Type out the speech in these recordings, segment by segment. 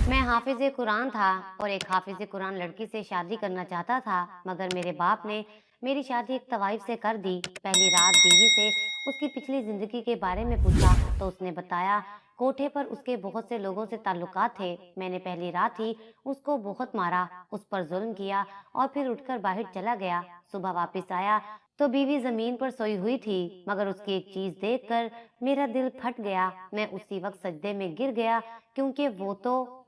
मैं हाफिज कुरान था और एक हाफिज कुरान लड़की से शादी करना चाहता था, मगर मेरे बाप ने मेरी शादी एक तवाइफ से कर दी। पहली रात बीवी से उसकी पिछली जिंदगी के बारे में पूछा तो उसने बताया कोठे पर उसके बहुत से लोगों से ताल्लुकात थे। मैंने पहली रात ही उसको बहुत मारा, उस पर जुल्म किया और फिर उठकर बाहर चला गया। सुबह वापस आया तो बीवी जमीन पर सोई हुई थी, मगर उसकी एक चीज देखकर मेरा दिल फट गया। मैं उसी वक्त सजदे में गिर गया, क्योंकि वो तो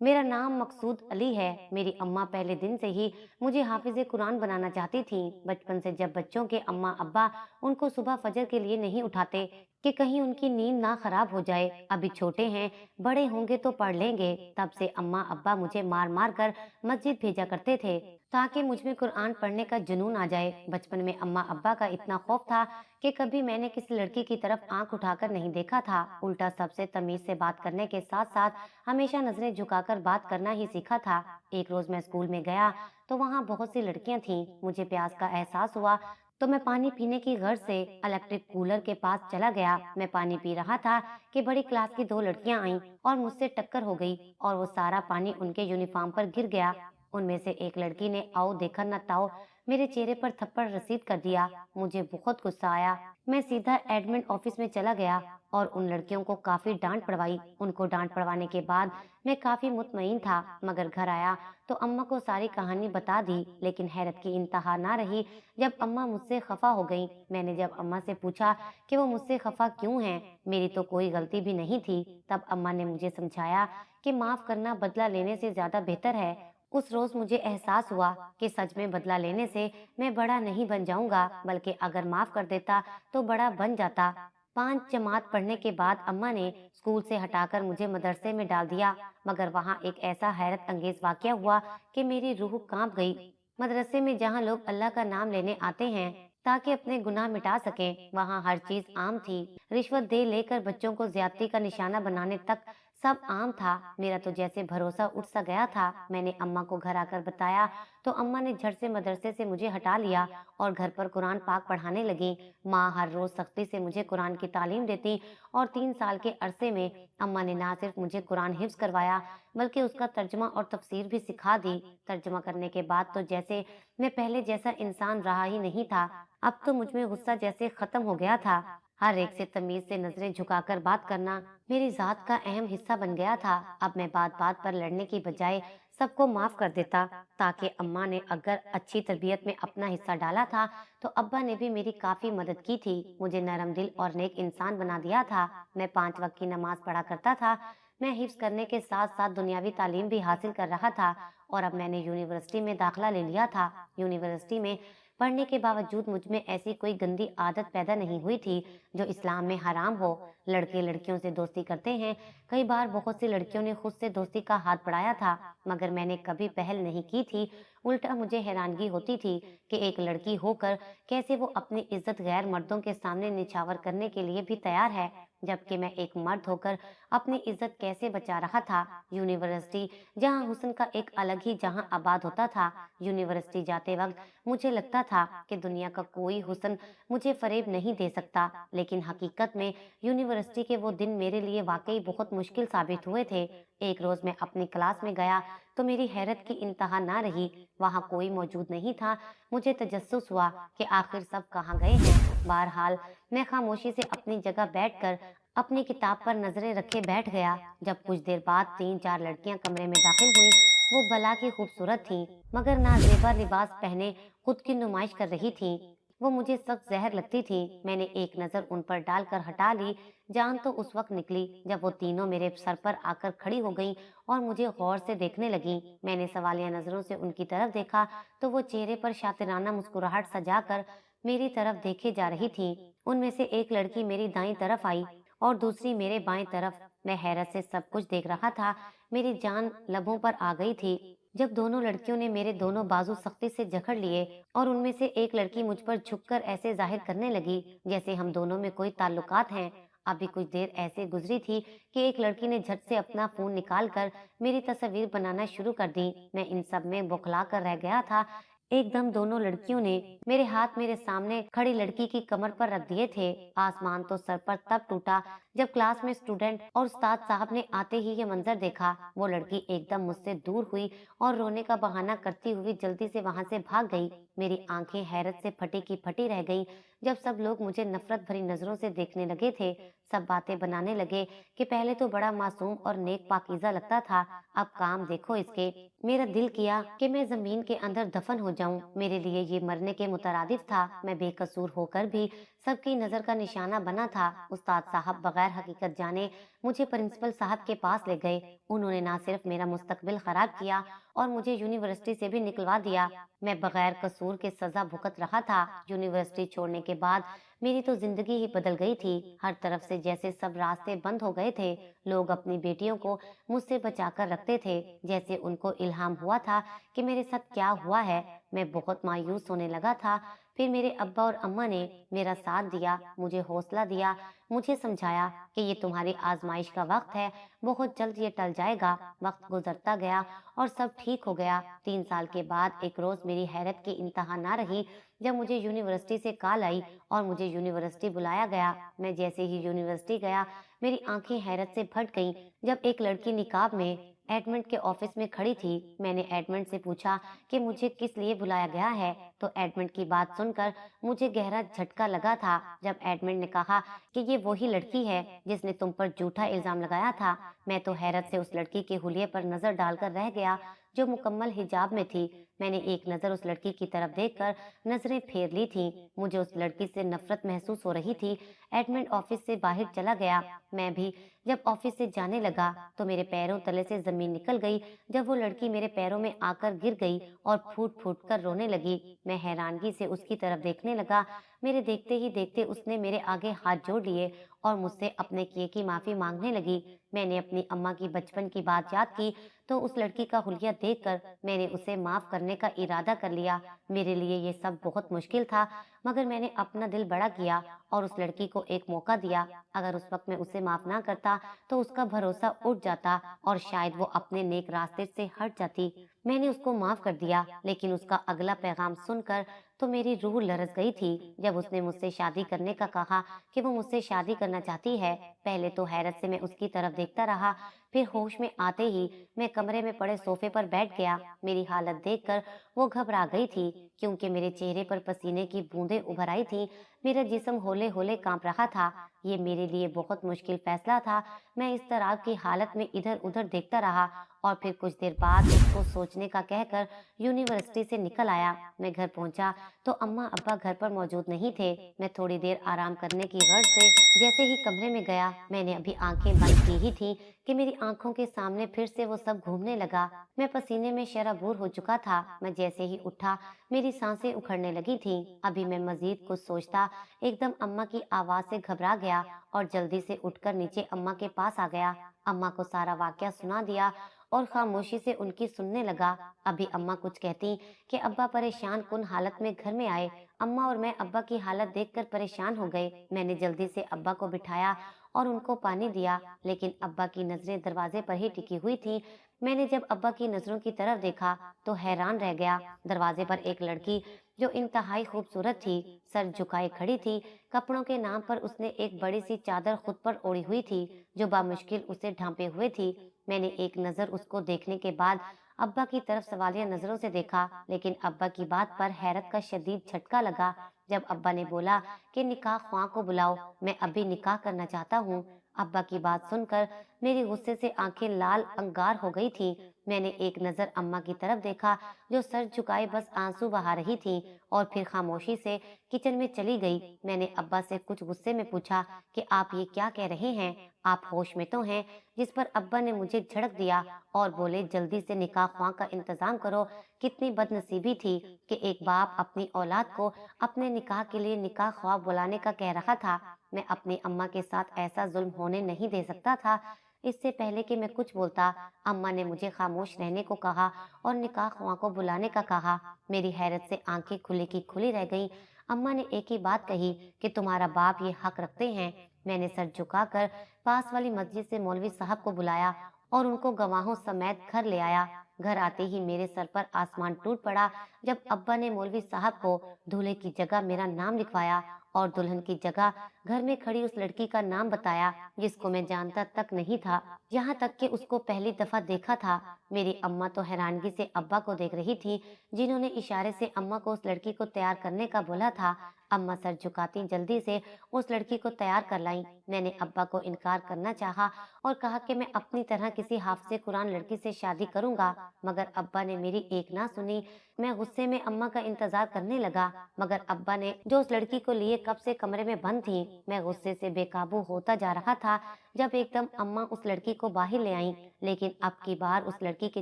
मेरा नाम मकसूद अली है। मेरी अम्मा पहले दिन से ही मुझे हाफिज कुरान बनाना चाहती थी। बचपन से जब बच्चों के अम्मा अब्बा उनको सुबह फजर के लिए नहीं उठाते कि कहीं उनकी नींद ना खराब हो जाए, अभी छोटे हैं, बड़े होंगे तो पढ़ लेंगे, तब से अम्मा अब्बा मुझे मार मार कर मस्जिद भेजा करते थे ताकि मुझ में कुरान पढ़ने का जुनून आ जाए। बचपन में अम्मा अब्बा का इतना खौफ था कि कभी मैंने किसी लड़की की तरफ आंख उठाकर नहीं देखा था। उल्टा सबसे तमीज से बात करने के साथ साथ हमेशा नजरें झुकाकर बात करना ही सीखा था। एक रोज मैं स्कूल में गया तो वहाँ बहुत सी लड़कियां थीं। मुझे प्यास का एहसास हुआ तो मैं पानी पीने की गर्ज से इलेक्ट्रिक कूलर के पास चला गया। मैं पानी पी रहा था कि बड़ी क्लास की दो लड़कियां आईं और मुझसे टक्कर हो गई और वो सारा पानी उनके यूनिफॉर्म पर गिर गया। उनमें से एक लड़की ने आओ देखा न ताओ मेरे चेहरे पर थप्पड़ रसीद कर दिया। मुझे बहुत गुस्सा आया। मैं सीधा एडमिन ऑफिस में चला गया और उन लड़कियों को काफी डांट पड़वाई। उनको डांट पड़वाने के बाद मैं काफी मुतमईन था, मगर घर आया तो अम्मा को सारी कहानी बता दी। लेकिन हैरत की इंतहा ना रही जब अम्मा मुझसे खफा हो गईं। मैंने जब अम्मा से पूछा कि वो मुझसे खफा क्यों हैं, मेरी तो कोई गलती भी नहीं थी, तब अम्मा ने मुझे समझाया कि माफ करना बदला लेने से ज्यादा बेहतर है। उस रोज मुझे एहसास हुआ कि सच में बदला लेने से मैं बड़ा नहीं बन जाऊंगा, बल्कि अगर माफ कर देता तो बड़ा बन जाता। 5 जमात पढ़ने के बाद अम्मा ने स्कूल से हटाकर मुझे मदरसे में डाल दिया, मगर वहाँ एक ऐसा हैरत अंगेज वाकया हुआ कि मेरी रूह कांप गई। मदरसे में जहाँ लोग अल्लाह का नाम लेने आते हैं ताकि अपने गुनाह मिटा सकें, वहाँ हर चीज आम थी। रिश्वत दे लेकर बच्चों को ज्यादती का निशाना बनाने तक सब आम था। मेरा तो जैसे भरोसा उठ सा गया था। मैंने अम्मा को घर आकर बताया तो अम्मा ने झट से मदरसे से मुझे हटा लिया और घर पर कुरान पाक पढ़ाने लगी। माँ हर रोज सख्ती से मुझे कुरान की तालीम देती और 3 साल के अरसे में अम्मा ने ना सिर्फ मुझे कुरान हिफ्ज करवाया, बल्कि उसका तर्जमा और तफसीर भी सिखा दी। तर्जमा करने के बाद तो जैसे मैं पहले जैसा इंसान रहा ही नहीं था। अब तो मुझ में गुस्सा जैसे खत्म हो गया था। हर एक से तमीज से नजरें झुकाकर बात करना मेरी जात का अहम हिस्सा बन गया था। अब मैं बात बात पर लड़ने की बजाय सबको माफ कर देता, ताकि अम्मा ने अगर अच्छी तरबियत में अपना हिस्सा डाला था तो अब्बा ने भी मेरी काफी मदद की थी, मुझे नरम दिल और नेक इंसान बना दिया था। मैं 5 वक्त की नमाज पढ़ा करता था। मैं हिफ्ज करने के साथ साथ दुनियावी तालीम भी हासिल कर रहा था और अब मैंने यूनिवर्सिटी में दाखिला ले लिया था। यूनिवर्सिटी में पढ़ने के बावजूद मुझ में ऐसी कोई गंदी आदत पैदा नहीं हुई थी जो इस्लाम में हराम हो। लड़के लड़कियों से दोस्ती करते हैं, कई बार बहुत सी लड़कियों ने खुद से दोस्ती का हाथ बढ़ाया था, मगर मैंने कभी पहल नहीं की थी। उल्टा मुझे हैरानगी होती थी कि एक लड़की होकर कैसे वो अपनी इज्जत गैर मर्दों के सामने निछावर करने के लिए भी तैयार है, जबकि मैं एक मर्द होकर अपनी इज्जत कैसे बचा रहा था। यूनिवर्सिटी जहाँ हुस्न का एक अलग ही जहाँ आबाद होता था। यूनिवर्सिटी जाते वक्त मुझे लगता था कि दुनिया का कोई हुस्न मुझे फरेब नहीं दे सकता, लेकिन हकीकत में यूनिवर्सिटी के वो दिन मेरे लिए वाकई बहुत मुश्किल साबित हुए थे। एक रोज मैं अपनी क्लास में गया तो मेरी हैरत की इंतहा ना रही। वहाँ कोई मौजूद नहीं था। मुझे तजस्सुस हुआ कि आखिर सब कहाँ गए हैं। बहरहाल मैं खामोशी से अपनी जगह बैठकर अपनी किताब पर नजरें रखे बैठ गया। जब कुछ देर बाद 3 4 लड़कियां कमरे में दाखिल हुई, वो भला की खूबसूरत थीं, मगर नाजेबा लिबास पहने खुद की नुमाइश कर रही थीं। वो मुझे सख्त जहर लगती थी। मैंने एक नजर उन पर डालकर हटा ली। जान तो उस वक्त निकली जब वो तीनों मेरे सर पर आकर खड़ी हो गईं और मुझे गौर से देखने लगीं। मैंने सवालिया नजरों से उनकी तरफ देखा तो वो चेहरे पर शातिराना मुस्कुराहट सजाकर मेरी तरफ देखे जा रही थी। उनमें से एक लड़की मेरी दाईं तरफ आई और दूसरी मेरे बाएं तरफ। मैं हैरत से सब कुछ देख रहा था। मेरी जान लबों पर आ गई थी जब दोनों लड़कियों ने मेरे दोनों बाजू सख्ती से जकड़ लिए और उनमें से एक लड़की मुझ पर झुककर ऐसे जाहिर करने लगी जैसे हम दोनों में कोई ताल्लुकात हैं। अभी कुछ देर ऐसे गुजरी थी कि एक लड़की ने झट से अपना फोन निकालकर मेरी तस्वीर बनाना शुरू कर दी। मैं इन सब में बौखला कर रह गया था। एकदम दोनों लड़कियों ने मेरे हाथ मेरे सामने खड़ी लड़की की कमर पर रख दिए थे। आसमान तो सर पर तब टूटा जब क्लास में स्टूडेंट और उस्ताद साहब ने आते ही ये मंजर देखा, वो लड़की एकदम मुझसे दूर हुई और रोने का बहाना करती हुई जल्दी से वहां से भाग गई। मेरी आंखें हैरत से फटी की फटी रह गईं। जब सब लोग मुझे नफरत भरी नजरों से देखने लगे थे, सब बातें बनाने लगे कि पहले तो बड़ा मासूम और नेक पाकीज़ा लगता था, अब काम देखो इसके। मेरा दिल किया कि मैं जमीन के अंदर दफन हो जाऊं। मेरे लिए ये मरने के मुतरादिफ था। मैं बेकसूर होकर भी सबकी नजर का निशाना बना था। उस्ताद साहब बगैर हकीकत जाने मुझे प्रिंसिपल साहब के पास ले गए। उन्होंने ना सिर्फ मेरा मुस्तकबिल खराब किया और मुझे यूनिवर्सिटी से भी निकलवा दिया। मैं बगैर कसूर के सजा भुगत रहा था। यूनिवर्सिटी छोड़ने के बाद मेरी तो जिंदगी ही बदल गई थी। हर तरफ से जैसे सब रास्ते बंद हो गए थे। लोग अपनी बेटियों को मुझसे बचाकर रखते थे, जैसे उनको इल्हाम हुआ था कि मेरे साथ क्या हुआ है। मैं बहुत मायूस होने लगा था। फिर मेरे अब्बा और अम्मा ने मेरा साथ दिया, मुझे हौसला दिया, मुझे समझाया कि ये तुम्हारी आजमाइश का वक्त है, बहुत जल्द ये टल जाएगा। वक्त गुजरता गया और सब ठीक हो गया। 3 साल के बाद एक रोज मेरी हैरत की इंतहा ना रही जब मुझे यूनिवर्सिटी से कॉल आई और मुझे यूनिवर्सिटी बुलाया गया। मैं जैसे ही यूनिवर्सिटी गया, मेरी आंखें हैरत से फट गईं जब एक लड़की निकाब में एडमिट के ऑफिस में खड़ी थी। मैंने एडमिट से पूछा कि मुझे किस लिए बुलाया गया है, तो एडमिट की बात सुनकर मुझे गहरा झटका लगा था जब एडमिट ने कहा कि ये वही लड़की है जिसने तुम पर झूठा इल्जाम लगाया था। मैं तो हैरत से उस लड़की के हुलिये पर नजर डालकर रह गया जो मुकम्मल हिजाब में थी। मैंने एक नजर उस लड़की की तरफ देखकर नजरें फेर ली थी। मुझे उस लड़की से नफरत महसूस हो रही थी। एडमिट ऑफिस से बाहर चला गया। मैं भी जब ऑफिस से जाने लगा तो मेरे पैरों तले से जमीन निकल गई जब वो लड़की मेरे पैरों में आकर गिर गई और फूट फूट कर रोने लगी। मैं हैरानगी से उसकी तरफ देखने लगा। मेरे देखते ही देखते उसने मेरे आगे हाथ जोड़ लिए और मुझसे अपने किए की माफी मांगने लगी। मैंने अपनी अम्मा की बचपन की बात याद की तो उस लड़की का हुलिया देखकर मैंने उसे माफ करने का इरादा कर लिया। मेरे लिए ये सब बहुत मुश्किल था, मगर मैंने अपना दिल बड़ा किया और उस लड़की को एक मौका दिया। अगर उस वक्त मैं उसे माफ ना करता तो उसका भरोसा उठ जाता और शायद वो अपने नेक रास्ते से हट जाती। मैंने उसको माफ कर दिया, लेकिन उसका अगला पैगाम सुनकर तो मेरी रूह लरस गई थी जब उसने मुझसे शादी करने का कहा कि वो मुझसे शादी करना चाहती है। पहले तो हैरत से मैं उसकी तरफ देखता रहा, फिर होश में आते ही मैं कमरे में पड़े सोफे पर बैठ गया। मेरी हालत देखकर वो घबरा गई थी, क्योंकि मेरे चेहरे पर पसीने की बूंदें उभर आई थी। मेरा जिस्म होले होले कांप रहा था। ये मेरे लिए बहुत मुश्किल फैसला था। मैं इस तरह की हालत में इधर उधर देखता रहा और फिर कुछ देर बाद उसको सोचने का कहकर यूनिवर्सिटी से निकल आया। मैं घर पहुंचा तो अम्मा अब्बा घर पर मौजूद नहीं थे। मैं थोड़ी देर आराम करने की गर्ज से जैसे ही कमरे में गया, मैंने अभी आंखें बंद की ही थी कि मेरी आंखों के सामने फिर से वो सब घूमने लगा। मैं पसीने में शराबूर हो चुका था। मैं जैसे ही उठा, मेरी सांसें उखड़ने लगी थीं। अभी मैं मजीद कुछ सोचता, एकदम अम्मा की आवाज से घबरा गया और जल्दी से उठकर नीचे अम्मा के पास आ गया। अम्मा को सारा वाकया सुना दिया और खामोशी से उनकी सुनने लगा। अभी अम्मा कुछ कहती कि अब्बा परेशान कुन हालत में घर में आए। अम्मा और मैं अब्बा की हालत देखकर परेशान हो गए। मैंने जल्दी से अब्बा को बिठाया और उनको पानी दिया, लेकिन अब्बा की नजरें दरवाजे पर ही टिकी हुई थी। मैंने जब अब्बा की नजरों की तरफ देखा तो हैरान रह गया। दरवाजे पर एक लड़की जो इंतहाई खूबसूरत थी, सर झुकाए खड़ी थी। कपड़ों के नाम पर उसने एक बड़ी सी चादर खुद पर ओढ़ी हुई थी, जो बामुश्किल उसे ढांपे हुए थी। मैंने एक नजर उसको देखने के बाद अब्बा की तरफ सवालिया नजरों से देखा, लेकिन अब्बा की बात पर हैरत का शदीद झटका लगा जब अब्बा ने बोला कि निकाह ख्वाह को बुलाओ, मैं अभी निकाह करना चाहता हूँ। अब्बा की बात सुनकर मेरी गुस्से से आंखें लाल अंगार हो गई थी। मैंने एक नजर अम्मा की तरफ देखा जो सर झुकाए बस आंसू बहा रही थी और फिर खामोशी से किचन में चली गई। मैंने अब्बा से कुछ गुस्से में पूछा कि आप ये क्या कह रहे हैं, आप होश में तो हैं? जिस पर अब्बा ने मुझे झड़क दिया और बोले जल्दी से निकाह ख्वाह का इंतजाम करो। कितनी बदनसीबी थी कि एक बाप अपनी औलाद को अपने निकाह के लिए निकाह ख्वाह बुलाने का कह रहा था। मैं अपनी अम्मा के साथ ऐसा जुल्म होने नहीं दे सकता था। इससे पहले कि मैं कुछ बोलता, अम्मा ने मुझे खामोश रहने को कहा और निकाह ख्वाह को बुलाने का कहा। मेरी हैरत से आंखें खुली की खुली रह गईं। अम्मा ने एक ही बात कही कि तुम्हारा बाप ये हक रखते हैं। मैंने सर झुकाकर पास वाली मस्जिद से मौलवी साहब को बुलाया और उनको गवाहों समेत घर ले आया। घर आते ही मेरे सर पर आसमान टूट पड़ा जब अब्बा ने मौलवी साहब को दूल्हे की जगह मेरा नाम लिखवाया और दुल्हन की जगह घर में खड़ी उस लड़की का नाम बताया जिसको मैं जानता तक नहीं था, यहाँ तक कि उसको पहली दफा देखा था। मेरी अम्मा तो हैरानगी से अब्बा को देख रही थी, जिन्होंने इशारे से अम्मा को उस लड़की को तैयार करने का बोला था। अम्मा सर झुकाती जल्दी से उस लड़की को तैयार कर लाई। मैंने अब्बा को इनकार करना चाहा और कहा कि मैं अपनी तरह किसी हाफिज़े कुरान लड़की से शादी करूंगा, मगर अब्बा ने मेरी एक ना सुनी। मैं गुस्से में अम्मा का इंतजार करने लगा, मगर अब्बा ने जो उस लड़की को लिए कब से कमरे में बंद थी। मैं गुस्से से बेकाबू होता जा रहा था जब एकदम अम्मा उस लड़की को बाहर ले आईं, लेकिन अब की बार उस लड़की के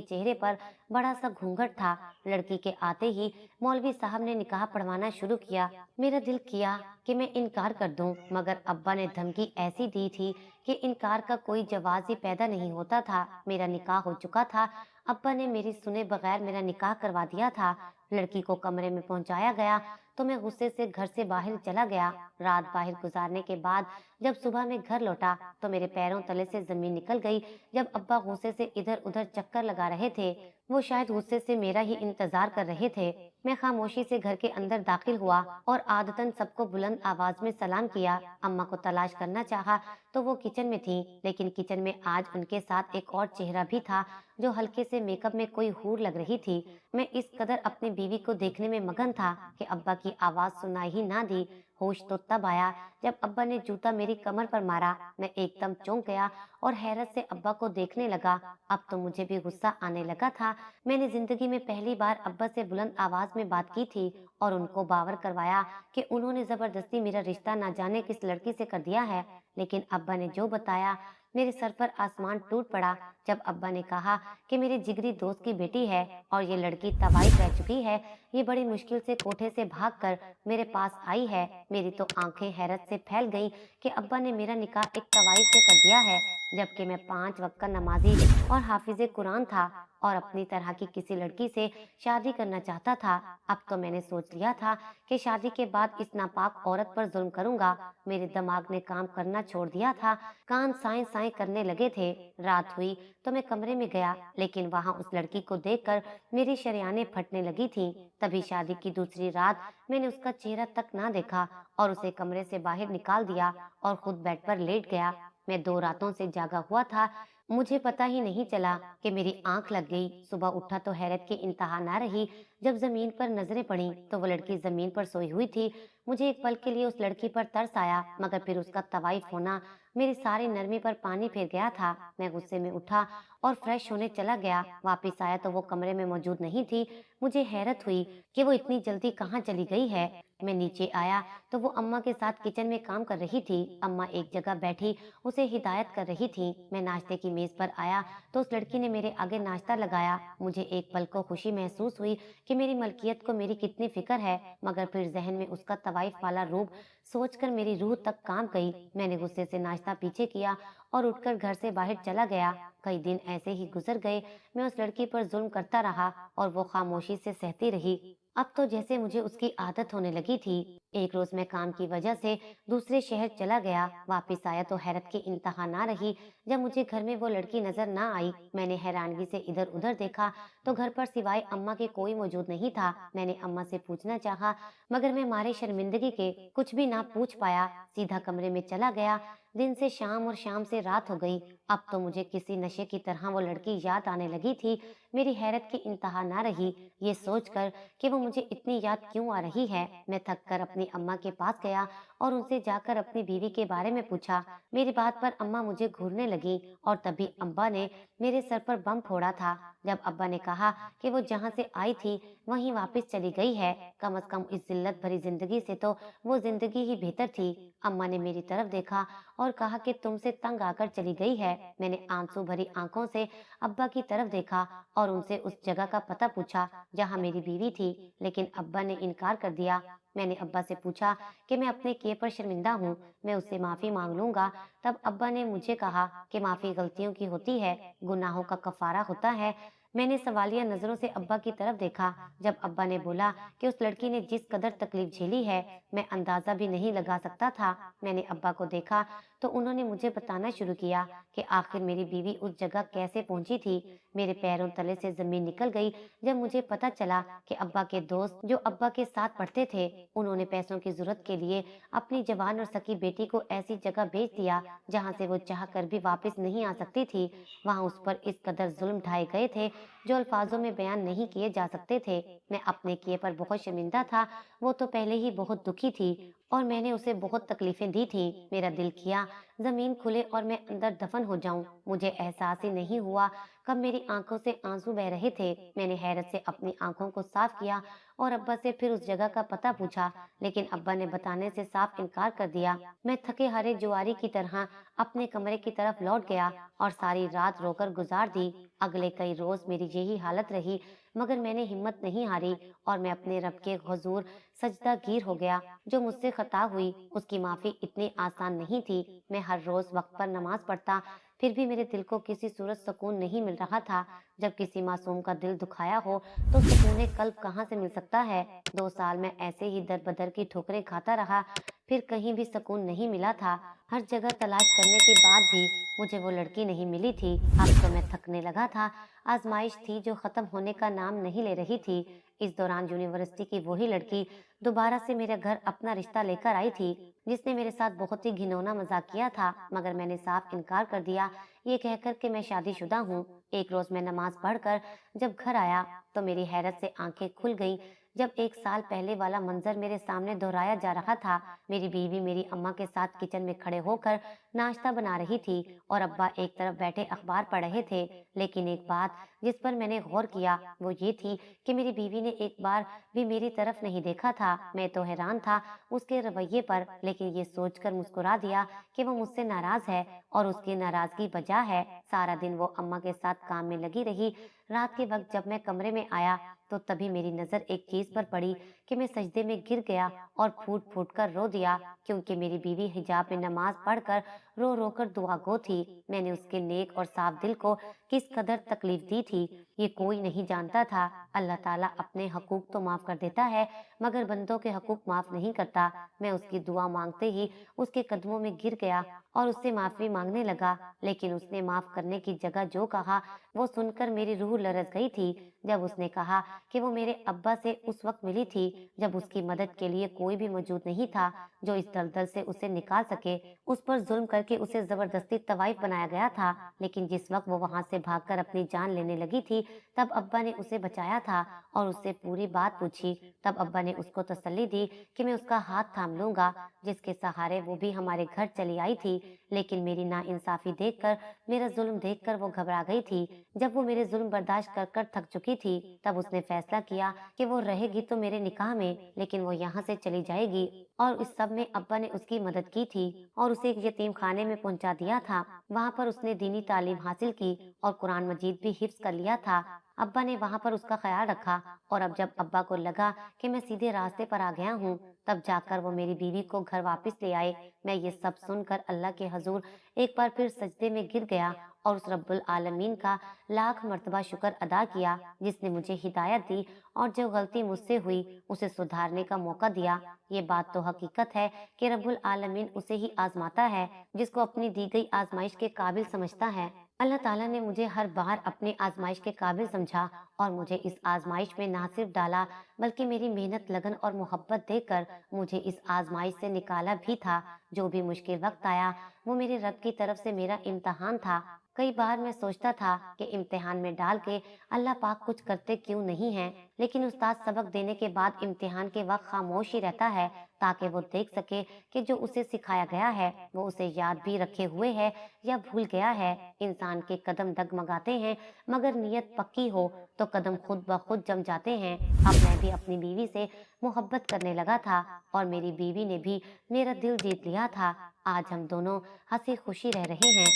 चेहरे पर बड़ा सा घूंघट था। लड़की के आते ही मौलवी साहब ने निकाह पढ़वाना शुरू किया। मेरा दिल किया कि मैं इनकार कर दूं, मगर अब्बा ने धमकी ऐसी दी थी कि इनकार का कोई जवाब ही पैदा नहीं होता था। मेरा निकाह हो चुका था। अब्बा ने मेरी सुने बगैर मेरा निकाह करवा दिया था। लड़की को कमरे में पहुंचाया गया तो मैं गुस्से से घर से बाहर चला गया। रात बाहर गुजारने के बाद जब सुबह में घर लौटा तो मेरे पैरों तले से जमीन निकल गई। जब अब्बा गुस्से से इधर उधर चक्कर लगा रहे थे, वो शायद गुस्से से मेरा ही इंतजार कर रहे थे। मैं खामोशी से घर के अंदर दाखिल हुआ और आदतन सबको बुलंद आवाज में सलाम किया। अम्मा को तलाश करना चाहा तो वो किचन में थी, लेकिन किचन में आज उनके साथ एक और चेहरा भी था जो हल्के से मेकअप में कोई हूर लग रही थी। मैं इस कदर अपनी बीवी को देखने में मगन था कि अब्बा की आवाज सुनाई ही ना दी। होश तो तब आया जब अब्बा ने जूता मेरी कमर पर मारा। मैं एकदम चौंक गया और हैरत से अब्बा को देखने लगा। अब तो मुझे भी गुस्सा आने लगा था। मैंने जिंदगी में पहली बार अब्बा से बुलंद आवाज में बात की थी और उनको बावर करवाया कि उन्होंने जबरदस्ती मेरा रिश्ता ना जाने किस लड़की से कर दिया है। लेकिन अब्बा ने जो बताया, मेरे सर पर आसमान टूट पड़ा जब अब्बा ने कहा कि मेरे जिगरी दोस्त की बेटी है और ये लड़की तवाइफ रह चुकी है। ये बड़ी मुश्किल से कोठे से भागकर मेरे पास आई है। मेरी तो आंखें हैरत से फैल गईं कि अब्बा ने मेरा निकाह एक तवाइफ से कर दिया है, जबकि मैं 5 वक्त का नमाजी और हाफिजे कुरान था और अपनी तरह की किसी लड़की से शादी करना चाहता था। अब तो मैंने सोच लिया था कि शादी के बाद इस नापाक औरत पर जुल्म करूंगा। मेरे दिमाग ने काम करना छोड़ दिया था, कान साए साए करने लगे थे। रात हुई तो मैं कमरे में गया, लेकिन वहां उस लड़की को देखकर मेरी शरेयानें फटने लगी थीं। तभी शादी की दूसरी रात मैंने उसका चेहरा तक ना देखा और उसे कमरे से बाहर निकाल दिया और खुद बेड पर लेट गया। मैं 2 रातों से जागा हुआ था। मुझे पता ही नहीं चला कि मेरी आंख लग गई। सुबह उठा तो हैरत की इंतहा ना रही। जब जमीन पर नजरें पड़ी तो वो लड़की जमीन पर सोई हुई थी। मुझे एक पल के लिए उस लड़की पर तरस आया, मगर फिर उसका तवाइफ होना मेरी सारी नरमी पर पानी फिर गया था। मैं गुस्से में उठा और फ्रेश होने चला गया। वापिस आया तो वो कमरे में मौजूद नहीं थी। मुझे हैरत हुई कि वो इतनी जल्दी कहाँ चली गई है। मैं नीचे आया तो वो अम्मा के साथ किचन में काम कर रही थी। अम्मा एक जगह बैठी उसे हिदायत कर रही थी। मैं नाश्ते की मेज पर आया तो उस लड़की ने मेरे आगे नाश्ता लगाया। मुझे एक पल को खुशी महसूस हुई कि मेरी मलकियत को मेरी कितनी फिक्र है, मगर फिर जहन में उसका तवाइफ वाला रूप सोचकर मेरी रूह तक कांप गई। मैंने गुस्से से नाश्ता पीछे किया और उठकर घर से बाहर चला गया। कई दिन ऐसे ही गुजर गए। मैं उस लड़की पर जुल्म करता रहा और वो खामोशी से सहती रही। अब तो जैसे मुझे उसकी आदत होने लगी थी। एक रोज मैं काम की वजह से दूसरे शहर चला गया। वापस आया तो हैरत की इंतहा ना रही जब मुझे घर में वो लड़की नजर ना आई। मैंने हैरानगी से इधर उधर देखा तो घर पर सिवाय अम्मा के कोई मौजूद नहीं था। मैंने अम्मा से पूछना चाहा, मगर मैं मारे शर्मिंदगी के कुछ भी ना पूछ पाया। सीधा कमरे में चला गया। दिन से शाम और शाम से रात हो गई। अब तो मुझे किसी नशे की तरह वो लड़की याद आने लगी थी। मेरी हैरत की इंतहा ना रही ये सोचकर कि वो मुझे इतनी याद क्यों आ रही है। मैं थक कर अपनी अम्मा के पास गया और उनसे जाकर अपनी बीवी के बारे में पूछा। मेरी बात पर अम्मा मुझे घूरने लगी और तभी अब्बा ने मेरे सर पर बम फोड़ा था। जब अब्बा ने कहा कि वो जहाँ से आई थी वहीं वापस चली गई है, कम से कम इस जिल्लत भरी जिंदगी से तो वो जिंदगी ही बेहतर थी। अम्मा ने मेरी तरफ देखा और कहा कि तुमसे तंग आकर चली गई है। मैंने आंसू भरी आंखों से अब्बा की तरफ देखा और उनसे उस जगह का पता पूछा जहाँ मेरी बीवी थी, लेकिन अब्बा ने इनकार कर दिया। मैंने अब्बा से पूछा कि मैं अपने किए पर शर्मिंदा हूँ, मैं उससे माफी मांग लूंगा तब अब्बा ने मुझे कहा कि माफी गलतियों की होती है, गुनाहों का कफारा होता है। मैंने सवालिया नजरों से अब्बा की तरफ देखा। जब अब्बा ने बोला कि उस लड़की ने जिस कदर तकलीफ झेली है, मैं अंदाजा भी नहीं लगा सकता था। मैंने अब्बा को देखा तो उन्होंने मुझे बताना शुरू किया कि आखिर मेरी बीवी उस जगह कैसे पहुंची थी। मेरे पैरों तले से जमीन निकल गई जब मुझे पता चला कि अब्बा के दोस्त जो अब्बा के साथ पढ़ते थे, उन्होंने पैसों की जरूरत के लिए अपनी जवान और सकी बेटी को ऐसी जगह भेज दिया जहां से वो चाह कर भी वापस नहीं आ सकती थी। वहां उस पर इस कदर जुल्म ढाए गए थे जो अल्फाजों में बयान नहीं किए जा सकते थे। मैं अपने किए पर बहुत शर्मिंदा था। वो तो पहले ही बहुत दुखी थी और मैंने उसे बहुत तकलीफें दी थी। मेरा दिल किया जमीन खुले और मैं अंदर दफन हो जाऊं। मुझे एहसास ही नहीं हुआ कब मेरी आंखों से आंसू बह रहे थे। मैंने हैरत से अपनी आंखों को साफ किया और अब्बा से फिर उस जगह का पता पूछा, लेकिन अब्बा ने बताने से साफ इनकार कर दिया। मैं थके हारे जुआरी की तरह अपने कमरे की तरफ लौट गया और सारी रात रोकर गुजार दी। अगले कई रोज मेरी यही हालत रही, मगर मैंने हिम्मत नहीं हारी और मैं अपने रब के हुजूर सजदा गिर हो गया। जो मुझसे खता हुई उसकी माफी इतनी आसान नहीं थी। मैं हर रोज वक्त पर नमाज पढ़ता, फिर भी मेरे दिल को किसी सूरत सुकून नहीं मिल रहा था। जब किसी मासूम का दिल दुखाया हो तो सुकून कल्ब कहाँ से मिल सकता है। 2 साल में ऐसे ही दर बदर की ठोकरें खाता रहा, फिर कहीं भी सुकून नहीं मिला था। हर जगह तलाश करने के बाद भी मुझे वो लड़की नहीं मिली थी। अब तो मैं थकने लगा था। आजमाइश थी जो खत्म होने का नाम नहीं ले रही थी। इस दौरान यूनिवर्सिटी की वही लड़की दोबारा से मेरे घर अपना रिश्ता लेकर आई थी, जिसने मेरे साथ बहुत ही घिनौना मजाक किया था, मगर मैंने साफ इनकार कर दिया, ये कहकर कि मैं शादीशुदा हूँ। एक रोज मैं नमाज पढ़कर जब घर आया तो मेरी हैरत से आंखें खुल गईं जब 1 साल पहले वाला मंजर मेरे सामने दोहराया जा रहा था। मेरी बीवी मेरी अम्मा के साथ किचन में खड़े होकर नाश्ता बना रही थी और अब्बा एक तरफ बैठे अखबार पढ़ रहे थे। लेकिन एक बात जिस पर मैंने गौर किया वो ये थी कि मेरी बीवी ने एक बार भी मेरी तरफ नहीं देखा था। मैं तो हैरान था उसके रवैये पर, लेकिन ये सोचकर मुस्कुरा दिया कि वो मुझसे नाराज है और उसकी नाराजगी वजह है। सारा दिन वो अम्मा के साथ काम में लगी रही। रात के वक्त जब मैं कमरे में आया तो तभी मेरी नजर एक चीज पर पड़ी कि मैं सजदे में गिर गया और फूट फूट कर रो दिया, क्योंकि मेरी बीवी हिजाब में नमाज पढ़कर रो रो कर दुआ गो थी। मैंने उसके नेक और साफ दिल को किस कदर तकलीफ दी थी ये कोई नहीं जानता था। अल्लाह ताला अपने हकूक तो माफ कर देता है, मगर बंदों के हकूक माफ नहीं करता। मैं उसकी दुआ मांगते ही उसके कदमों में गिर गया और उससे माफी मांगने लगा, लेकिन उसने माफ करने की जगह जो कहा वो सुनकर मेरी रूह लरस गई थी। जब उसने कहा कि वो मेरे अब्बा से उस वक्त मिली थी जब उसकी मदद के लिए कोई भी मौजूद नहीं था जो इस दलदल से उसे निकाल सके। उस पर जुल्म करके उसे जबरदस्ती तवाइफ बनाया गया था, लेकिन जिस वक्त वो वहां से भागकर अपनी जान लेने लगी थी तब अब्बा ने उसे बचाया था और उससे पूरी बात पूछी। तब अब्बा ने उसको तसल्ली दी कि मैं उसका हाथ थाम लूंगा, जिसके सहारे वो भी हमारे घर चली आई थी। लेकिन मेरी नाइंसाफी देखकर, मेरा जुल्म देखकर वो घबरा गई थी। जब वो मेरे जुल्म बर्दाश्त कर कर थक चुकी थी तब उसने फैसला किया कि वो रहेगी तो मेरे निकाह में, लेकिन वो यहाँ से चली जाएगी। और इस सब में अब्बा ने उसकी मदद की थी और उसे एक यतीम खाने में पहुंचा दिया था। वहाँ पर उसने दीनी तालीम हासिल की और कुरान मजीद भी हिफ्ज कर लिया था। अब्बा ने वहाँ पर उसका ख्याल रखा और अब जब अब्बा को लगा कि मैं सीधे रास्ते पर आ गया हूँ तब जाकर वो मेरी बीवी को घर वापस ले आए। मैं ये सब सुनकर अल्लाह के हजूर एक बार फिर सजदे में गिर गया और उस रब्बुल आलमीन का लाख मर्तबा शुक्र अदा किया जिसने मुझे हिदायत दी और जो गलती मुझसे हुई उसे सुधारने का मौका दिया। ये बात तो हकीकत है कि रब्बुल आलमीन उसे ही आजमाता है जिसको अपनी दी गई आजमाइश के काबिल समझता है। अल्लाह ताला ने मुझे हर बार अपनी आजमाइश के काबिल समझा और मुझे इस आजमाइश में ना सिर्फ डाला बल्कि मेरी मेहनत, लगन और मोहब्बत देकर मुझे इस आजमाइश से निकाला भी था। जो भी मुश्किल वक्त आया वो मेरे रब की तरफ से मेरा इम्तहान था। कई बार मैं सोचता था कि इम्तिहान में डाल के अल्लाह पाक कुछ करते क्यों नहीं हैं, लेकिन उस्ताद सबक देने के बाद इम्तिहान के वक्त खामोश ही रहता है ताकि वो देख सके कि जो उसे सिखाया गया है वो उसे याद भी रखे हुए है या भूल गया है। इंसान के कदम डगमगाते हैं मगर नीयत पक्की हो तो कदम खुद ब खुद जम जाते हैं। अब मैं भी अपनी बीवी से मोहब्बत करने लगा था और मेरी बीवी ने भी मेरा दिल जीत लिया था। आज हम दोनों हंसी खुशी रह रहे हैं।